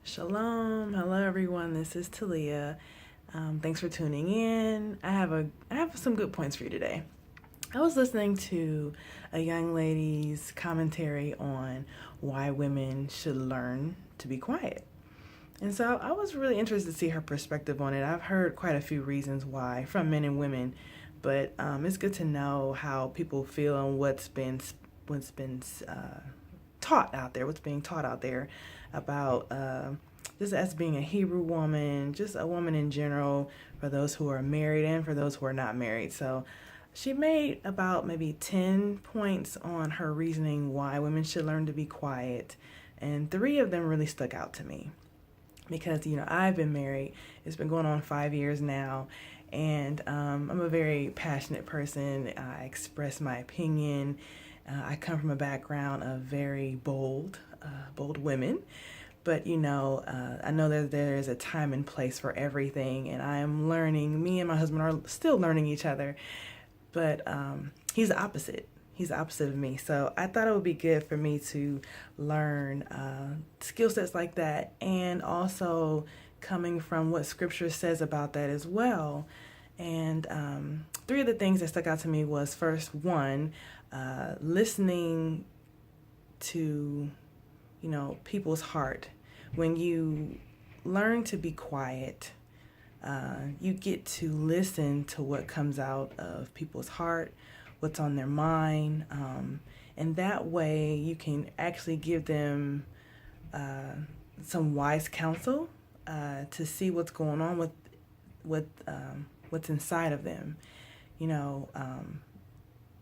Shalom. Hello, everyone. This is Talia. Thanks for tuning in. I have some good points for you today. I was listening to a young lady's commentary on why women should learn to be quiet. And so I was really interested to see her perspective on it. I've heard quite a few reasons why from men and women, but it's good to know how people feel and what's been taught out there, what's being taught out there about just as being a Hebrew woman, just a woman in general, for those who are married and for those who are not married. So she made about maybe 10 points on her reasoning why women should learn to be quiet. And three of them really stuck out to me because, I've been married. It's been going on 5 years now. And I'm a very passionate person. I express my opinion. I come from a background of very bold women. But I know that there is a time and place for everything, and I am learning. Me and my husband are still learning each other, but he's the opposite. He's the opposite of me. So I thought it would be good for me to learn skill sets like that, and also coming from what Scripture says about that as well. And three of the things that stuck out to me was first, one, listening to people's heart. When you learn to be quiet, you get to listen to what comes out of people's heart, what's on their mind, and that way you can actually give them some wise counsel to see what's going on with what's inside of them, and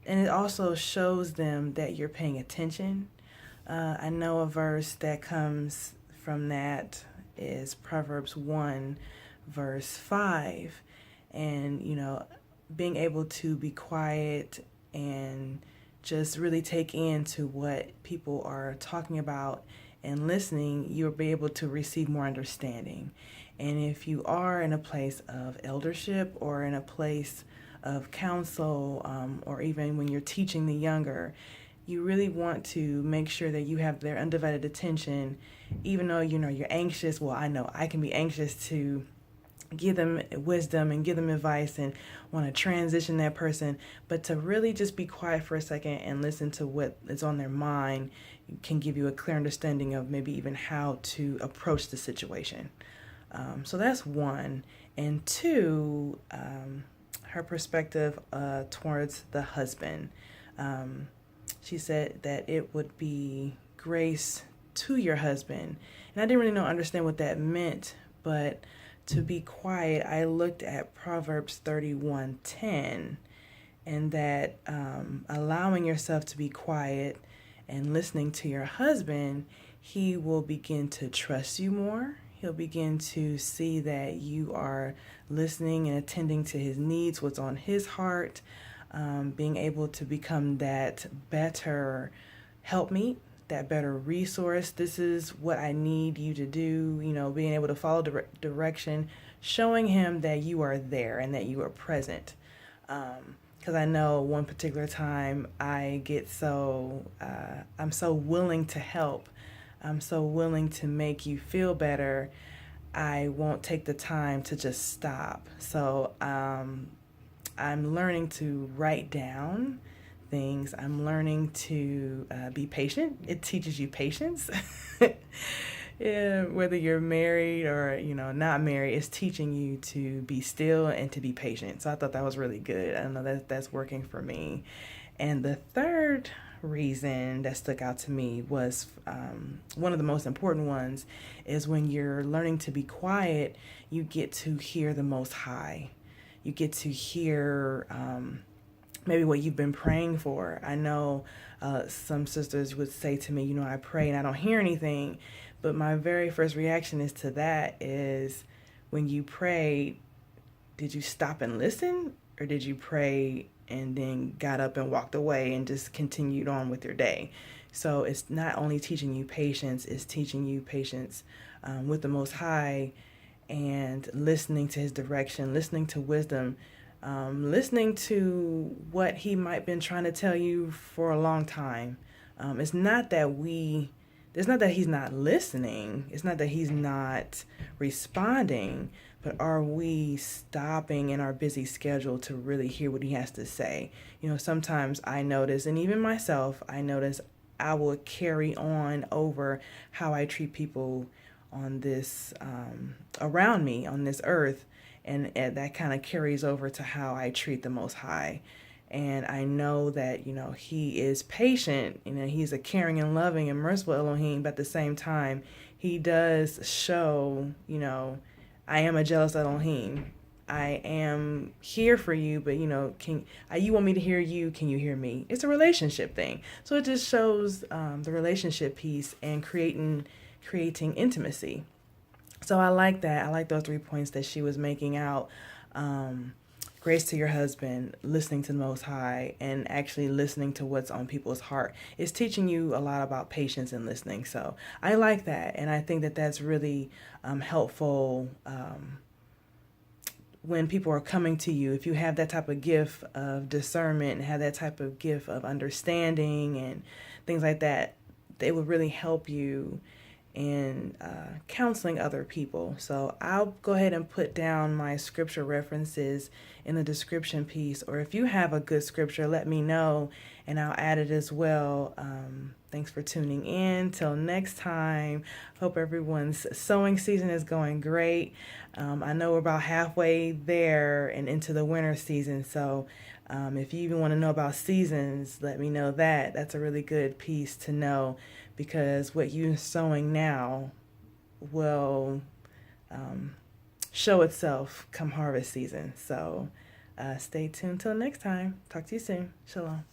it also shows them that you're paying attention. I know a verse that comes from that is Proverbs 1, verse 5. And, being able to be quiet and just really take into what people are talking about and listening, you'll be able to receive more understanding. And if you are in a place of eldership or in a place of counsel, or even when you're teaching the younger, you really want to make sure that you have their undivided attention, even though you're anxious. Well, I know I can be anxious to give them wisdom and give them advice and want to transition that person, but to really just be quiet for a second and listen to what is on their mind can give you a clear understanding of maybe even how to approach the situation. So that's one. And two, her perspective towards the husband. She said that it would be grace to your husband. And I didn't really understand what that meant, but to be quiet, I looked at Proverbs 31:10, and that allowing yourself to be quiet and listening to your husband, he will begin to trust you more. He'll begin to see that you are listening and attending to his needs, what's on his heart. Being able to become that better helpmeet, that better resource. This is what I need you to do, being able to follow direction, showing him that you are there and that you are present. Because I know one particular time I get I'm so willing to help. I'm so willing to make you feel better. I won't take the time to just stop. So, I'm learning to write down things. I'm learning to be patient. It teaches you patience. Yeah, whether you're married or not married, it's teaching you to be still and to be patient. So I thought that was really good. I know that's working for me. And the third reason that stuck out to me was one of the most important ones is when you're learning to be quiet, you get to hear the Most High. You get to hear maybe what you've been praying for. I know some sisters would say to me, I pray and I don't hear anything. But my very first reaction is to that is, when you prayed, did you stop and listen? Or did you pray and then got up and walked away and just continued on with your day? So it's not only teaching you patience, it's teaching you patience with the Most High, and listening to his direction, listening to wisdom, listening to what he might have been trying to tell you for a long time. It's not that it's not that he's not listening. It's not that he's not responding, but are we stopping in our busy schedule to really hear what he has to say? Sometimes I notice, and even myself, I notice I will carry on over how I treat people on this, around me on this earth, and that kind of carries over to how I treat the Most High. And I know that, he is patient, he's a caring and loving and merciful Elohim, but at the same time, he does show, I am a jealous Elohim. I am here for you, but you want me to hear you? Can you hear me? It's a relationship thing. So it just shows the relationship piece and creating intimacy. So I like that. I like those 3 points that she was making out. Grace to your husband, listening to the Most High, and actually listening to what's on people's heart. It's teaching you a lot about patience and listening. So I like that, and I think that that's really helpful when people are coming to you. If you have that type of gift of discernment and have that type of gift of understanding and things like that, they would really help you in counseling other people. So I'll go ahead and put down my scripture references in the description piece, or if you have a good scripture, let me know and I'll add it as well. Thanks for tuning in. Till next time, hope everyone's sowing season is going great. I know we're about halfway there and into the winter season, so if you even want to know about seasons, let me know that. That's a really good piece to know, because what you're sowing now will show itself come harvest season. So stay tuned till next time. Talk to you soon. Shalom.